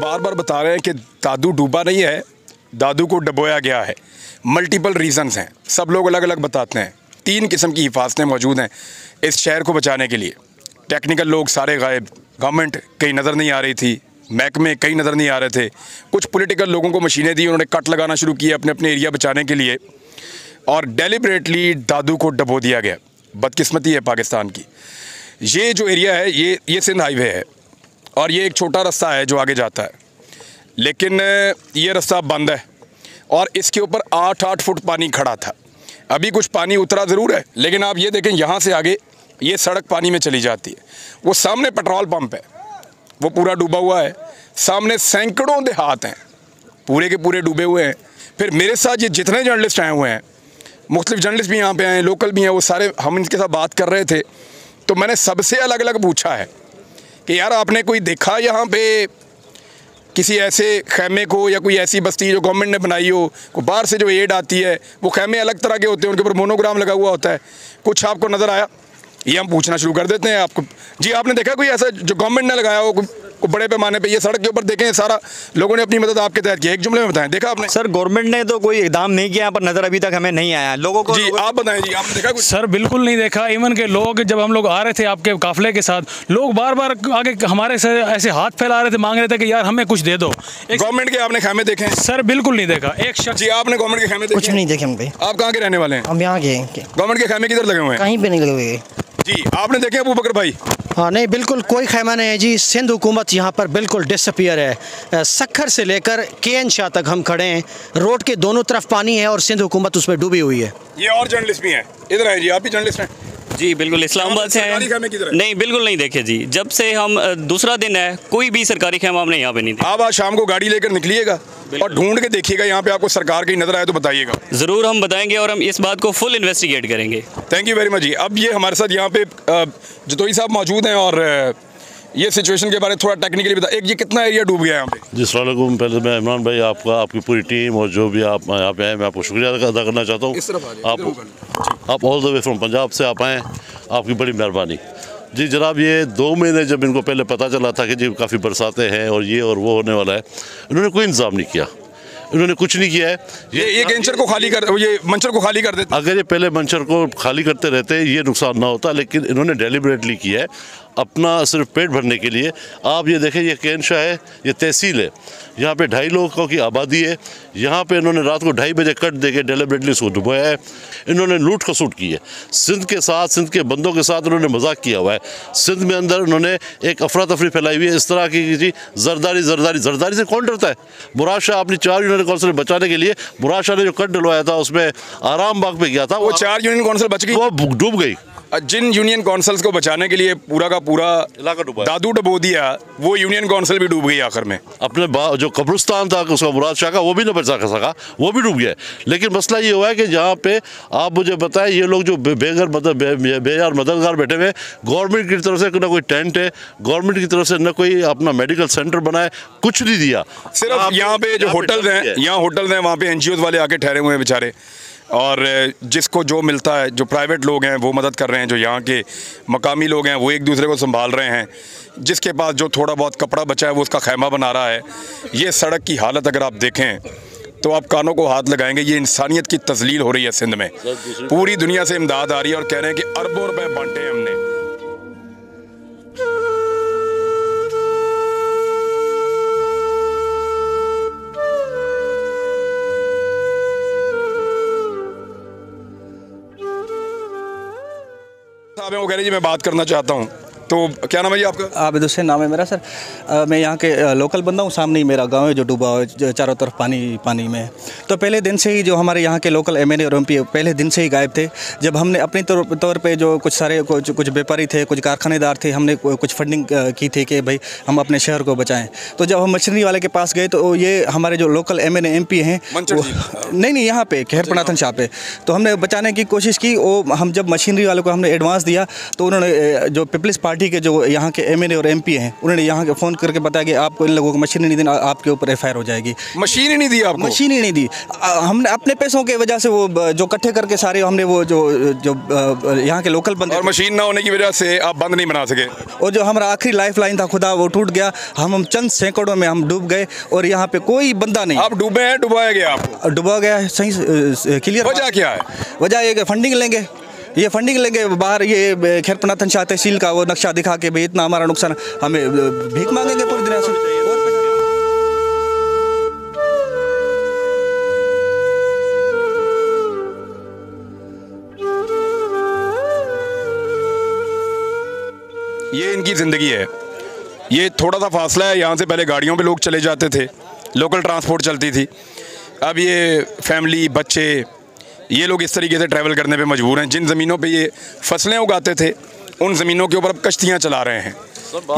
बार बार बता रहे हैं कि दादू डूबा नहीं है, दादू को डुबोया गया है। मल्टीपल रीजंस हैं, सब लोग अलग अलग बताते हैं। 3 किस्म की हिफाजतें मौजूद हैं इस शहर को बचाने के लिए। टेक्निकल लोग सारे गायब, गवर्नमेंट कहीं नज़र नहीं आ रही थी, महकमे कहीं नज़र नहीं आ रहे थे। कुछ पॉलिटिकल लोगों को मशीनें दी, उन्होंने कट लगाना शुरू किया अपने अपने एरिया बचाने के लिए, और डेलिबरेटली दादू को डबो दिया गया। बदकिस्मती है पाकिस्तान की। ये जो एरिया है ये सिंध हाईवे है, और ये एक छोटा रास्ता है जो आगे जाता है, लेकिन ये रास्ता बंद है और इसके ऊपर 8-8 फुट पानी खड़ा था। अभी कुछ पानी उतरा ज़रूर है, लेकिन आप ये देखें यहाँ से आगे ये सड़क पानी में चली जाती है। वो सामने पेट्रोल पंप है, वो पूरा डूबा हुआ है। सामने सैकड़ों देहात हैं, पूरे के पूरे डूबे हुए हैं। फिर मेरे साथ ये जितने जर्नलिस्ट आए हुए हैं, मुख्तलिफ जर्नलिस्ट भी यहाँ पे आए हैं, लोकल भी हैं, वो सारे हम इनके साथ बात कर रहे थे। तो मैंने सबसे अलग अलग पूछा है कि यार आपने कोई देखा यहाँ पे किसी ऐसे खैमे को, या कोई ऐसी बस्ती जो गवर्नमेंट ने बनाई हो, को बाहर से जो एड आती है, वो खैमे अलग तरह के होते हैं, उनके ऊपर मोनोग्राम लगा हुआ होता है, कुछ आपको नज़र आया? ये हम पूछना शुरू कर देते हैं आपको। जी, आपने देखा कोई ऐसा जो गवर्नमेंट ने लगाया हो को बड़े पैमाने पे? ये सड़क के ऊपर देखें, सारा लोगों ने अपनी मदद आपके तहत की। एक जुमले में बताएं, देखा आपने? सर, गवर्नमेंट ने तो कोई इकदाम नहीं किया, यहाँ पर नजर अभी तक हमें नहीं आया लोगों को। जी, आप बताएं जी, आपने देखा कुछ? सर, बिल्कुल नहीं देखा। इवन के लोग, जब हम लोग आ रहे थे आपके काफिले के साथ, लोग बार बार आगे हमारे से ऐसे हाथ फैला रहे थे, मांग रहे थे कि यार हमें कुछ दे दो। गवर्नमेंट के आपने खैमे देखे? सर, बिल्कुल नहीं देखा। एक शख्स। जी, आपने गवर्नमेंट के खैमे देखे? कुछ नहीं देखे हम भाई। आप कहाँ के रहने वाले हैं? हम यहाँ के। गवर्नमेंट के खैमे किधर लगे हुए हैं? कहीं पे नहीं लगे हुए। जी, आपने देखे अबू बकर भाई? हाँ, नहीं, बिल्कुल कोई खैमा नहीं है जी। सिंध हुकूमत यहाँ पर बिल्कुल डिसअपियर है। सखर से लेकर KN शाह तक हम खड़े हैं, रोड के दोनों तरफ पानी है और सिंध हुकूमत उसमें डूबी हुई है। ये और जर्नलिस्ट भी हैं, इधर आए जी, आप भी जर्नलिस्ट हैं? जी बिल्कुल, इस्लामाबाद से हैं। नहीं, बिल्कुल नहीं देखे जी। जब से हम दूसरा दिन है, कोई भी सरकारी खैमा हमने यहाँ पे नहीं देखा। आप आज शाम को गाड़ी लेकर निकलिएगा और ढूंढ के देखिएगा, यहाँ पे आपको सरकार की नजर आए तो बताइएगा। ज़रूर हम बताएंगे और हम इस बात को फुल इन्वेस्टिगेट करेंगे। थैंक यू वेरी मच जी। अब ये हमारे साथ यहाँ पे जतोई साहब मौजूद हैं, और ये सिचुएशन के बारे में थोड़ा टेक्निकली बता। एक, ये कितना एरिया डूब गया यहाँ पे? जी, अस्सलाम वालेकुम। पहले मैं इमरान भाई, आपकी पूरी टीम और जो भी आप यहाँ पे आए, मैं आपको शुक्रिया अदा करना चाहता हूँ। इस तरफ आ जाइए। आप all the way from Punjab से आप आएँ, आपकी बड़ी मेहरबानी। जी जनाब, ये 2 महीने जब इनको पहले पता चला था कि जी काफ़ी बरसातें हैं और ये और वो होने वाला है, इन्होंने कोई इंतज़ाम नहीं किया, इन्होंने कुछ नहीं किया है। ये मंचर को खाली कर देते। अगर ये पहले मंचर को खाली करते रहते ये नुकसान ना होता, लेकिन इन्होंने डेलिबरेटली किया है अपना सिर्फ पेट भरने के लिए। आप ये देखें, ये KN शाह है, ये तहसील है, यहाँ पे 2.5 लोगों की आबादी है। यहाँ पे इन्होंने रात को 2:30 बजे कट दे के डेलिबरेटली इसको डुबोया है। इन्होंने लूट खसूट की है सिंध के साथ, सिंध के बंदों के साथ इन्होंने मजाक किया हुआ है। सिंध में अंदर इन्होंने एक अफरा तफरी फैलाई हुई है इस तरह की जी, जरदारी से कौन डरता है? मुराद शाह अपनी 4 यूनियन काउंसिल बचाने के लिए, मुराद शाह ने जो कट डलवाया था उसमें आराम बाग पे गया था, वो 4 यूनियन काउंसिल बच गई, वो डूब गई। जिन यूनियन काउंसिल्स को बचाने के लिए पूरा का पूरा इलाका डूबा, दादू डुबो दिया, वो यूनियन काउंसिल भी डूब गई आखिर में। अपने जो कब्रिस्तान था उसका मुराद शाह का, वो भी न बचा सका, वो भी डूब गया। लेकिन मसला ये हुआ है कि जहाँ पे आप मुझे बताएं, ये लोग जो बेयार मददगार बैठे हुए, गवर्नमेंट की तरफ से ना कोई टेंट है, गवर्नमेंट की तरफ से न कोई अपना मेडिकल सेंटर बनाए, कुछ नहीं दिया। सिर्फ यहाँ पे जो होटल्स हैं, यहाँ होटल्स हैं, वहाँ पे NGOs वाले आके ठहरे हुए हैं बेचारे, और जिसको जो मिलता है, जो प्राइवेट लोग हैं वो मदद कर रहे हैं, जो यहाँ के मकामी लोग हैं वो एक दूसरे को संभाल रहे हैं, जिसके पास जो थोड़ा बहुत कपड़ा बचा है वो उसका खैमा बना रहा है। ये सड़क की हालत अगर आप देखें तो आप कानों को हाथ लगाएंगे। ये इंसानियत की तजलील हो रही है सिंध में। पूरी दुनिया से इमदाद आ रही है और कह रहे हैं कि अरबों रुपए बांटे हैं हमने। वो कह रहे जी मैं बात करना चाहता हूँ। तो क्या नाम है जी आपका? आबिद हुसैन नाम है मेरा सर। मैं यहाँ के लोकल बंदा हूँ। सामने ही मेरा गांव है जो डूबा है, चारों तरफ पानी में। तो पहले दिन से ही जो हमारे यहाँ के लोकल MLA और MP पहले दिन से ही गायब थे। जब हमने अपने तौर पे जो कुछ व्यापारी थे, कुछ कारखानेदार थे, हमने कुछ फंडिंग की थी कि भाई हम अपने शहर को बचाएँ। तो जब हम मशीनरी वाले के पास गए तो ये हमारे जो लोकल MLA MP हैं, नहीं यहाँ पे खैरपनाथन शाह पे, तो हमने बचाने की कोशिश की। हम जब मशीनरी वालों को हमने एडवांस दिया तो उन्होंने जो पीपल्स पार्टी पार्टी के जो यहाँ के एमएलए और एमपी हैं, उन्होंने यहाँ के फ़ोन करके बताया कि आपको इन लोगों को मशीन नहीं देना, आपके ऊपर एफआईआर हो जाएगी। मशीन ही नहीं दी आपको? मशीन ही नहीं दी। हमने अपने पैसों की वजह से वो जो इकट्ठे करके सारे हमने वो जो यहाँ के लोकल बंदे, और मशीन ना होने की वजह से आप बंद नहीं बना सके। और जो हमारा आखिरी लाइफ लाइन था खुदा, वो टूट गया। हम चंद सैकड़ों में हम डूब गए और यहाँ पे कोई बंदा नहीं। आप डूबे हैं, डुबाया गया आपको? डुबा गया है, सही क्लियर। वजह क्या है? वजह ये कि फंडिंग लेंगे, ये फंडिंग लेंगे बाहर, ये खैरपनाथन शाह तहसील का वो नक्शा दिखा के भाई इतना हमारा नुकसान, हमें भीख मांगेंगे पूरी दुनिया से। ये इनकी ज़िंदगी है। ये थोड़ा सा फासला है, यहाँ से पहले गाड़ियों पे लोग चले जाते थे, लोकल ट्रांसपोर्ट चलती थी। अब ये फैमिली, बच्चे, ये लोग इस तरीके से ट्रैवल करने पे मजबूर हैं। जिन ज़मीनों पे ये फसलें उगाते थे, उन ज़मीनों के ऊपर अब कश्तियाँ चला रहे हैं।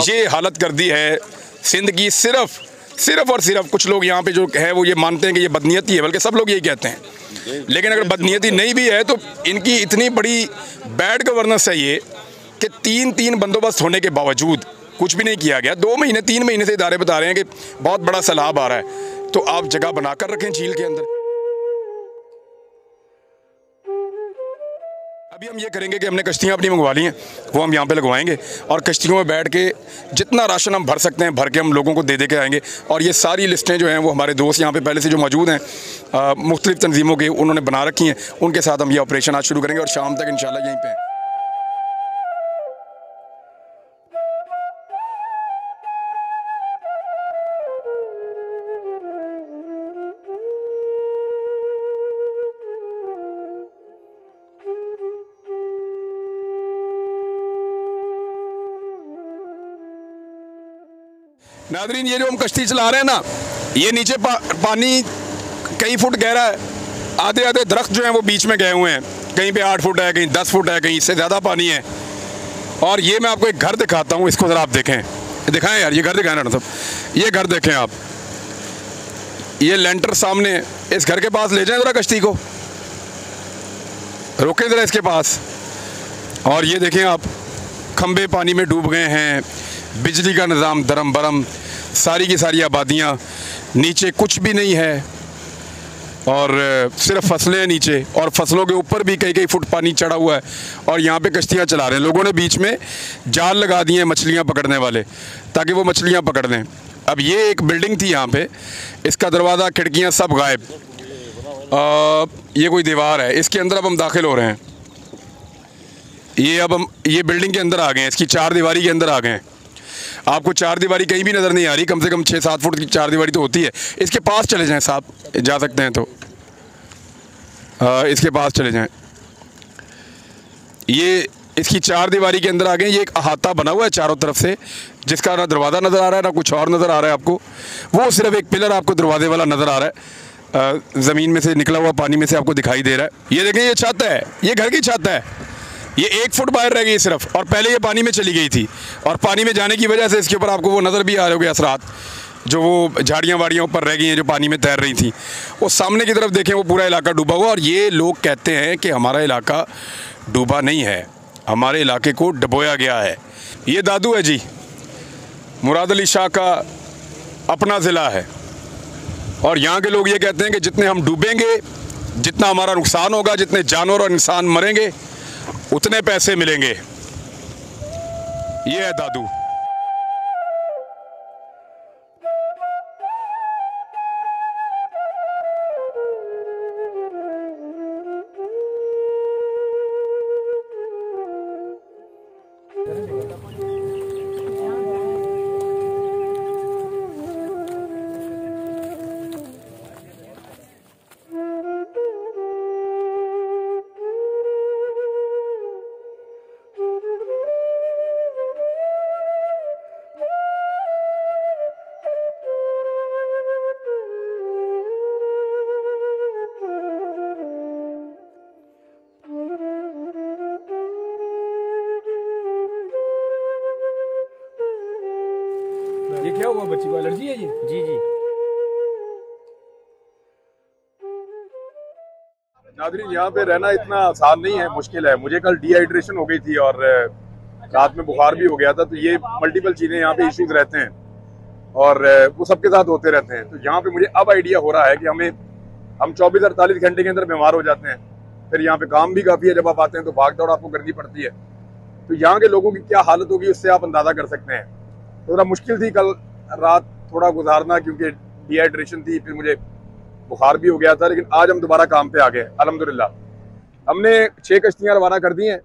ये हालत कर दी है सिंध की। सिर्फ और सिर्फ कुछ लोग यहाँ पे जो है वो ये मानते हैं कि ये बदनीयती है, बल्कि सब लोग यही कहते हैं। लेकिन अगर बदनीयती नहीं भी है तो इनकी इतनी बड़ी बैड गवर्नेंस है ये कि तीन बंदोबस्त होने के बावजूद कुछ भी नहीं किया गया। 2 महीने 3 महीने से इदारे बता रहे हैं कि बहुत बड़ा सैलाब आ रहा है, तो आप जगह बनाकर रखें झील के अंदर। अभी हम ये करेंगे कि हमने कश्तियाँ अपनी मंगवा ली हैं, वो हम यहाँ पे लगवाएंगे और कश्तियों में बैठ के जितना राशन हम भर सकते हैं भर के हम लोगों को दे के आएंगे। और ये सारी लिस्टें जो हैं वो हमारे दोस्त यहाँ पे पहले से जो मौजूद हैं मुख्तलिफ तंजीमों के, उन्होंने बना रखी हैं। उनके साथ हम ये ऑपरेशन आज शुरू करेंगे और शाम तक इंशाल्लाह यहीं पर। नादरीन, ये जो हम कश्ती चला रहे हैं ना, ये नीचे पानी कई फुट गहरा है। आधे दरख्त जो हैं वो बीच में गए हुए हैं, कहीं पे 8 फुट है, कहीं 10 फुट है, कहीं इससे ज़्यादा पानी है। और ये मैं आपको एक घर दिखाता हूँ, इसको ज़रा आप देखें, दिखाएं यार, ये घर दिखाएं ना सब। ये घर देखें आप, ये लेंटर सामने, इस घर के पास ले जाएं ज़रा कश्ती को, रोकें ज़रा इसके पास। और ये देखें आप, खंबे पानी में डूब गए हैं, बिजली का निज़ाम दरम बरम, सारी की सारी आबादियाँ, नीचे कुछ भी नहीं है और सिर्फ फसलें हैं नीचे, और फसलों के ऊपर भी कई फुट पानी चढ़ा हुआ है। और यहाँ पे कश्तियाँ चला रहे हैं लोगों ने, बीच में जाल लगा दिए हैं मछलियाँ पकड़ने वाले, ताकि वो मछलियाँ पकड़ लें। अब ये एक बिल्डिंग थी यहाँ पे, इसका दरवाज़ा, खिड़कियाँ सब गायब। ये कोई दीवार है, इसके अंदर अब हम दाखिल हो रहे हैं। ये अब हम ये बिल्डिंग के अंदर आ गए हैं, इसकी 4 दीवारी के अंदर आ गए हैं। आपको 4 दीवारी कहीं भी नज़र नहीं आ रही, कम से कम 6-7 फुट की 4 दीवारी तो होती है। इसके पास चले जाएं साहब, जा सकते हैं तो इसके पास चले जाएं। ये इसकी 4 दीवारी के अंदर आ गए। ये एक अहाता बना हुआ है चारों तरफ से, जिसका ना दरवाज़ा नज़र आ रहा है ना कुछ और नज़र आ रहा है आपको। वो सिर्फ एक पिलर आपको दरवाजे वाला नज़र आ रहा है, ज़मीन में से निकला हुआ पानी में से आपको दिखाई दे रहा है। ये देखें, ये छत है, ये घर की छत है, ये 1 फुट बाहर रह गई सिर्फ, और पहले ये पानी में चली गई थी। और पानी में जाने की वजह से इसके ऊपर आपको वो नज़र भी आ रहे होंगे असरात, जो वो झाड़ियाँ वाड़ियाँ ऊपर रह गई हैं जो पानी में तैर रही थी। वो सामने की तरफ देखें, वो पूरा इलाका डूबा हुआ। और ये लोग कहते हैं कि हमारा इलाका डूबा नहीं है, हमारे इलाके को डुबोया गया है। ये दादू है जी, मुराद अली शाह का अपना ज़िला है। और यहाँ के लोग ये कहते हैं कि जितने हम डूबेंगे, जितना हमारा नुकसान होगा, जितने जानवर और इंसान मरेंगे, उतने पैसे मिलेंगे। ये है दादू। ये क्या हुआ, बच्ची को एलर्जी है ये? जी जी। नादरीन, यहाँ पे रहना इतना आसान नहीं है, मुश्किल है। मुझे कल डिहाइड्रेशन हो गई थी और रात में बुखार भी हो गया था। तो ये मल्टीपल चीज़ें यहाँ पे इश्यूज रहते हैं और वो सबके साथ होते रहते हैं। तो यहाँ पे मुझे अब आइडिया हो रहा है कि हम 24-48 घंटे के अंदर बीमार हो जाते हैं। फिर यहाँ पे काम भी काफ़ी है, जब आप आते हैं तो भाग दौड़ आपको करनी पड़ती है। तो यहाँ के लोगों की क्या हालत होगी उससे आप अंदाज़ा कर सकते हैं। तो थोड़ा मुश्किल थी कल रात थोड़ा गुजारना, क्योंकि डिहाइड्रेशन थी, फिर मुझे बुखार भी हो गया था। लेकिन आज हम दोबारा काम पे आ गए अल्हम्दुलिल्लाह। हमने 6 कश्तियाँ रवाना कर दी हैं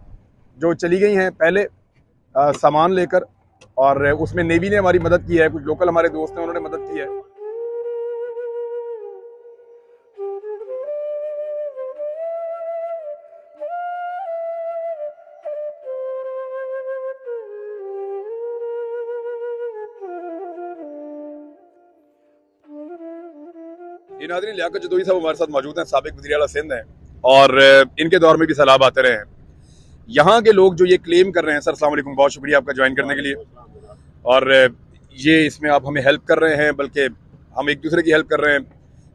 जो चली गई हैं पहले सामान लेकर, और उसमें नेवी ने हमारी मदद की है, कुछ लोकल हमारे दोस्त हैं उन्होंने मदद की है। ये नाज़रीन लियाकत जदोई साहब हमारे साथ मौजूद हैं, साबिक वज़ीर आला सिंध हैं और इनके दौर में भी सैलाब आते रहे हैं। यहाँ के लोग जो ये क्लेम कर रहे हैं, सर अस्सलाम वालेकुम, बहुत शुक्रिया आपका ज्वाइन करने के लिए। और ये इसमें आप हमें हेल्प कर रहे हैं, बल्कि हम एक दूसरे की हेल्प कर रहे हैं।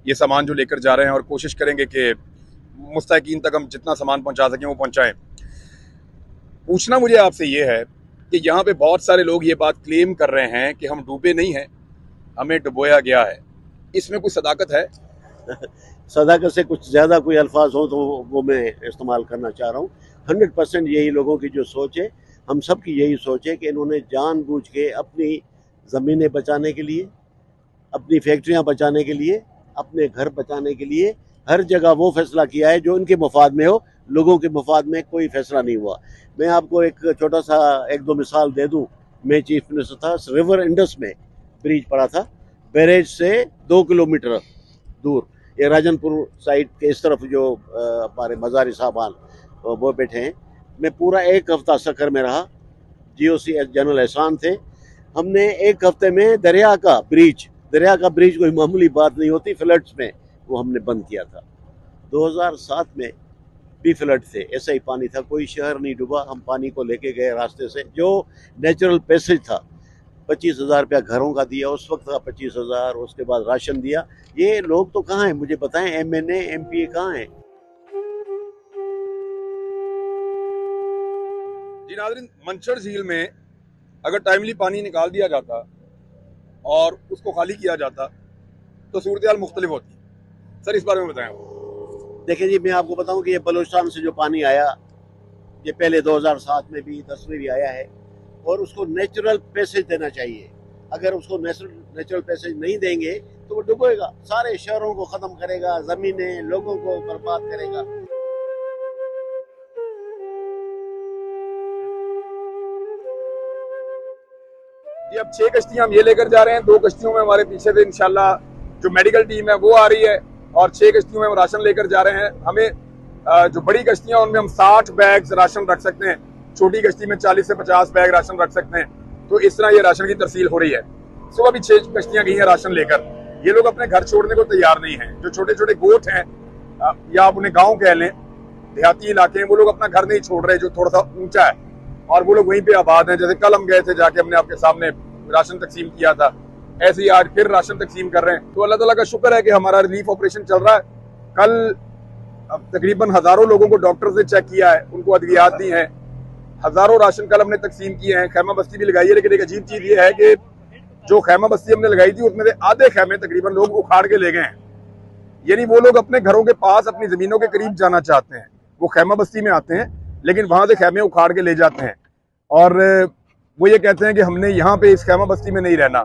ये सामान जो लेकर जा रहे हैं और कोशिश करेंगे कि मुस्तहिकीन तक हम जितना सामान पहुँचा सकें वो पहुँचाएँ। पूछना मुझे आपसे ये है कि यहाँ पे बहुत सारे लोग ये बात क्लेम कर रहे हैं कि हम डूबे नहीं हैं, हमें डुबोया गया है। इसमें कुछ सदाकत है? सदाकत से कुछ ज़्यादा कोई अल्फाज हो तो वो मैं इस्तेमाल करना चाह रहा हूँ। 100% यही लोगों की जो सोच है, हम सब की यही सोच है कि इन्होंने जानबूझ के अपनी ज़मीनें बचाने के लिए, अपनी फैक्ट्रियाँ बचाने के लिए, अपने घर बचाने के लिए हर जगह वो फैसला किया है जो उनके मफाद में हो। लोगों के मफाद में कोई फैसला नहीं हुआ। मैं आपको एक छोटा सा 1-2 मिसाल दे दूँ। मैं चीफ मिनिस्टर था, रिवर इंडस में ब्रिज पड़ा था, बैरेज से 2 किलोमीटर दूर, ये राजनपुर साइड के इस तरफ जो हमारे मज़ारी साहबान वो बैठे हैं। मैं पूरा 1 हफ्ता सकर में रहा, GOC जनरल एहसान थे। हमने 1 हफ्ते में दरिया का ब्रिज कोई मामूली बात नहीं होती, फ्लड्स में वो हमने बंद किया था। 2007 में भी फ्लड थे, ऐसा ही पानी था, कोई शहर नहीं डूबा। हम पानी को लेके गए रास्ते से, जो नेचुरल पैसेज था। 25,000 रुपया घरों का दिया उस वक्त था, 25,000। उसके बाद राशन दिया। ये लोग तो कहाँ हैं मुझे बताएं, MNA MPA कहाँ हैं? जी नाज़रीन, मंचर झील में अगर टाइमली पानी निकाल दिया जाता और उसको खाली किया जाता तो सूरत हाल मुख्तलिफ होती। सर इस बारे में बताएं। देखिए जी, मैं आपको बताऊं कि ये बलूचिस्तान से जो पानी आया, ये पहले 2007 में भी 10 में भी आया है, और उसको नेचुरल पैसेज देना चाहिए। अगर उसको नेचुरल पैसेज नहीं देंगे तो वो डूबेगा, सारे शहरों को ख़त्म करेगा, ज़मीनें, लोगों को बर्बाद करेगा। जी अब 6 कश्तियां हम ये लेकर जा रहे हैं। 2 कश्तियों में हमारे पीछे से इंशाल्लाह जो मेडिकल टीम है वो आ रही है, और 6 कश्तियों में हम राशन लेकर जा रहे हैं। हमें जो बड़ी कश्तियां उनमें हम 60 बैग राशन रख सकते हैं, छोटी कश्ती में 40 से 50 बैग राशन रख सकते हैं। तो इस तरह ये राशन की तरसील हो रही है। सुबह भी 6 कश्तियां गई हैं राशन लेकर। ये लोग अपने घर छोड़ने को तैयार नहीं हैं। जो छोटे छोटे गोट हैं या आप उन्हें गाँव कह लें, देहाती इलाके हैं, वो लोग अपना घर नहीं छोड़ रहे, जो थोड़ा सा ऊंचा है, और वो लोग वहीं पे आबाद हैं। जैसे कल हम गए थे, जाके हमने आपके सामने राशन तकसीम किया था, ऐसे ही आज फिर राशन तकसीम कर रहे हैं। तो अल्लाह ताला का शुक्र है कि हमारा रिलीफ ऑपरेशन चल रहा है। कल तकरीबन हज़ारों लोगों को डॉक्टर से चेक किया है, उनको अद्वियात दी हैं, हज़ारों राशन कल हमने तकसीम किए हैं। खैमा बस्ती भी लगाई है, लेकिन एक अजीब चीज़ ये है कि जो खैमा बस्ती हमने लगाई थी उसमें से आधे खैमे तकरीबन लोग उखाड़ के ले गए हैं। यानी वो लोग अपने घरों के पास, अपनी ज़मीनों के करीब जाना चाहते हैं, वो खैमा बस्ती में आते हैं, लेकिन वहाँ से खैमे उखाड़ के ले जाते हैं, और वो ये कहते हैं कि हमने यहाँ पे इस खैमा बस्ती में नहीं रहना।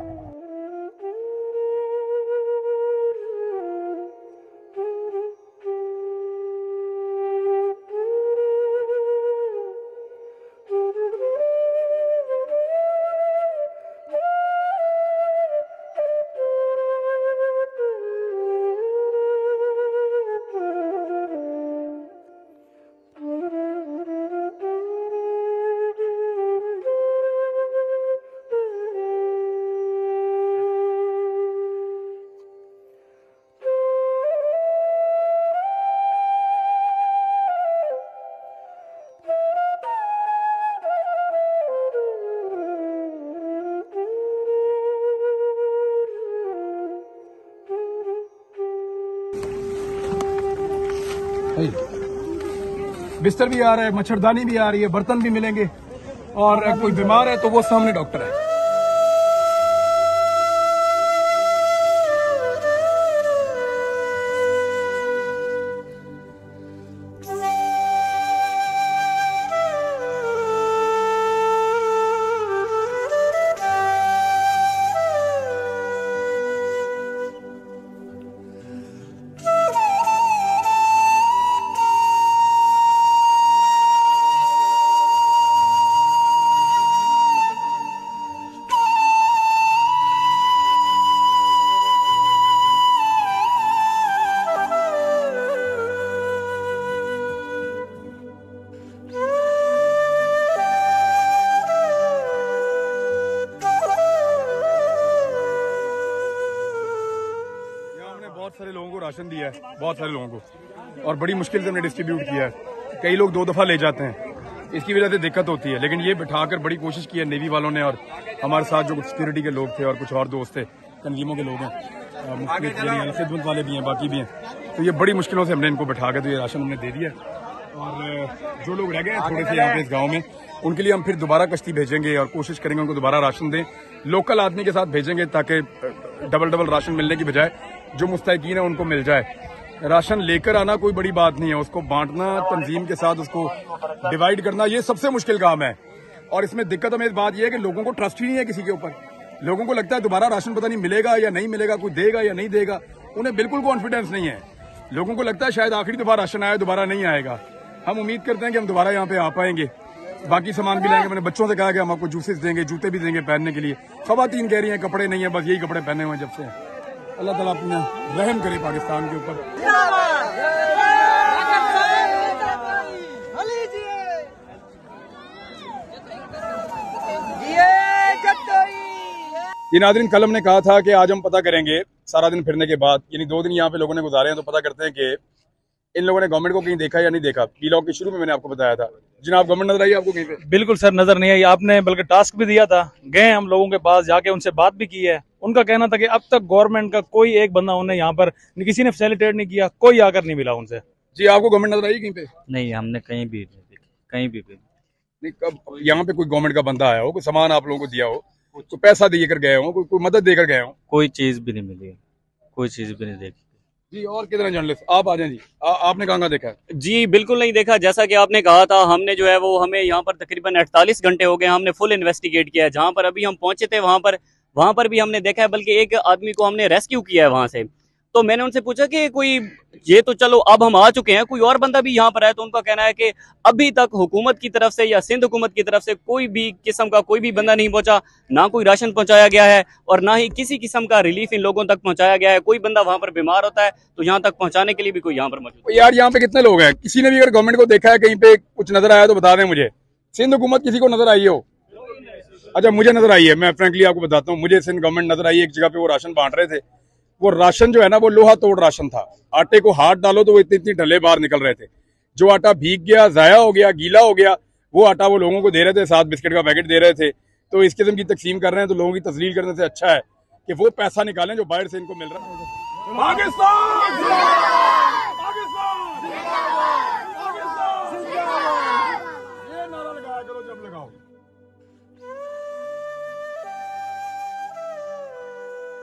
बिस्तर भी आ रहा है, मच्छरदानी भी आ रही है, बर्तन भी मिलेंगे। और कोई बीमार है तो वो सामने डॉक्टर है। बहुत सारे लोगों को राशन दिया है, बहुत सारे लोगों को, और बड़ी मुश्किल से हमने डिस्ट्रीब्यूट किया है। कई लोग 2 दफा ले जाते हैं, इसकी वजह से दिक्कत होती है। लेकिन ये बिठाकर बड़ी कोशिश की है नेवी वालों ने, और हमारे साथ जो कुछ सिक्योरिटी के लोग थे और कुछ और दोस्त थे, तंजीमों के लोग हैं, खिदमत वाले भी हैं, बाकी भी हैं। तो ये बड़ी मुश्किलों से हमने इनको बिठा के तो ये राशन हमने दे दिया। और जो लोग रह गए थोड़े से यहाँ पे इस गाँव में, उनके लिए हम फिर दोबारा कश्ती भेजेंगे और कोशिश करेंगे उनको दोबारा राशन दें। लोकल आदमी के साथ भेजेंगे ताकि डबल राशन मिलने की बजाय जो मुस्तहिकीन है उनको मिल जाए। राशन लेकर आना कोई बड़ी बात नहीं है, उसको बांटना, तंजीम के साथ उसको डिवाइड करना, ये सबसे मुश्किल काम है। और इसमें दिक्कत हमें इस बात यह है कि लोगों को ट्रस्ट ही नहीं है किसी के ऊपर। लोगों को लगता है दोबारा राशन पता नहीं मिलेगा या नहीं मिलेगा, कोई देगा या नहीं देगा, उन्हें बिल्कुल कॉन्फिडेंस नहीं है। लोगों को लगता है शायद आखिरी दफा राशन आया, दोबारा नहीं आएगा। हम उम्मीद करते हैं कि हम दोबारा यहाँ पे आ पाएंगे, बाकी सामान भी लाएंगे। मैंने बच्चों से कहा कि हम आपको जूसेस देंगे, जूते भी देंगे पहनने के लिए। खवातीन कह रही हैं कपड़े नहीं है, बस यही कपड़े पहने हुए हैं जब से। अल्लाह ताला अपना रहम करे पाकिस्तान के ऊपर। ये नाज़रीन, कल हमने कहा था कि आज हम पता करेंगे सारा दिन फिरने के बाद, यानी 2 दिन यहाँ पे लोगों ने गुजारे हैं, तो पता करते हैं कि इन लोगों ने गवर्नमेंट को कहीं देखा या नहीं देखा। पीलॉग के शुरू में मैंने आपको बताया था। जनाब, गवर्नमेंट नजर आई आपको कहीं पे? बिल्कुल सर, नजर नहीं आई। आपने बल्कि टास्क भी दिया था, गए हम लोगों के पास, जाके उनसे बात भी की है। उनका कहना था कि अब तक गवर्नमेंट का कोई एक बंदा उन्हें यहाँ पर किसी ने फैसिलिटेट नहीं किया, कोई आकर नहीं मिला उनसे। जी, आपको गवर्नमेंट नजर आई कहीं पे? नहीं, हमने कहीं भी नहीं देखी, कहीं भी नहीं। कब यहाँ पे कोई गवर्नमेंट का बंदा आया हो, कोई सामान आप लोगों को दिया हो, कोई पैसा देकर गए हो, कोई मदद देकर गए हो? कोई चीज भी नहीं मिली, कोई चीज भी नहीं देखी। जी, और कितना जर्नलिस्ट आप आ जाएं जी, आपने कहाँ देखा? जी बिल्कुल नहीं देखा। जैसा कि आपने कहा था, हमने जो है वो, हमें यहाँ पर तकरीबन 48 घंटे हो गए, हमने फुल इन्वेस्टिगेट किया है। जहाँ पर अभी हम पहुंचे थे वहां पर भी हमने देखा है, बल्कि एक आदमी को हमने रेस्क्यू किया है वहां से। तो मैंने उनसे पूछा कि कोई, ये तो चलो अब हम आ चुके हैं, कोई और बंदा भी यहाँ पर है? तो उनका कहना है कि अभी तक हुकूमत की तरफ से या सिंध हुकूमत की तरफ से कोई भी किस्म का कोई भी बंदा नहीं पहुंचा, ना कोई राशन पहुंचाया गया है और ना ही किसी किस्म का रिलीफ इन लोगों तक पहुंचाया गया है। कोई बंदा वहां पर बीमार होता है तो यहाँ तक पहुंचाने के लिए भी कोई यहाँ पर मौजूद। यार, यहाँ पे कितने लोग हैं? किसी ने भी अगर गवर्नमेंट को देखा है, कहीं पे कुछ नजर आया तो बता दें मुझे। सिंध हुकूमत किसी को नजर आई हो? अच्छा, मुझे नजर आई है, मैं फ्रेंकली आपको बताता हूँ, मुझे सिंध गवर्नमेंट नजर आई है। एक जगह पे वो राशन बांट रहे थे, वो राशन जो है ना वो लोहा तोड़ राशन था। आटे को हाथ डालो तो वो इतनी ढले बाहर निकल रहे थे। जो आटा भीग गया, जाया हो गया, गीला हो गया, वो आटा वो लोगों को दे रहे थे, साथ बिस्किट का पैकेट दे रहे थे। तो इस किस्म की तकसीम कर रहे हैं, तो लोगों की तस्लील करने से अच्छा है कि वो पैसा निकालें जो बाहर से इनको मिल रहा है। पाकिस्तान